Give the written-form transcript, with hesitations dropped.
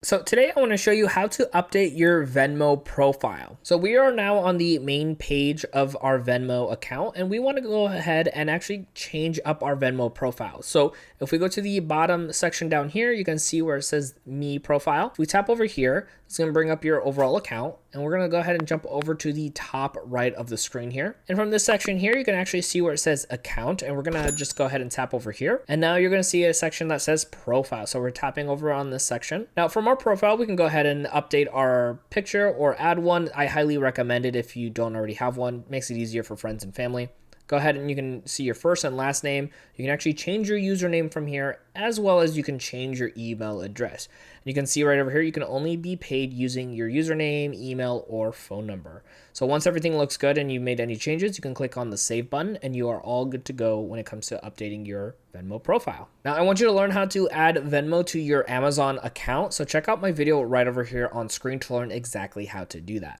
So today I want to show you how to update your Venmo profile. So we are now on the main page of our Venmo account and we want to go ahead and actually change up our Venmo profile. So if we go to the bottom section down here, you can see where it says me profile. If we tap over here, it's going to bring up your overall account, and we're going to go ahead and jump over to the top right of the screen here. And from this section here, you can actually see where it says account, and we're going to just go ahead and tap over here. And now you're going to see a section that says profile. So we're tapping over on this section. Now from our profile, we can go ahead and update our picture or add one. I highly recommend it if you don't already have one. It makes it easier for friends and family. Go ahead and you can see your first and last name. You can actually change your username from here, as well as you can change your email address. And you can see right over here, you can only be paid using your username, email, or phone number. So once everything looks good and you've made any changes, you can click on the save button and you are all good to go when it comes to updating your Venmo profile. Now I want you to learn how to add Venmo to your Amazon account. So check out my video right over here on screen to learn exactly how to do that.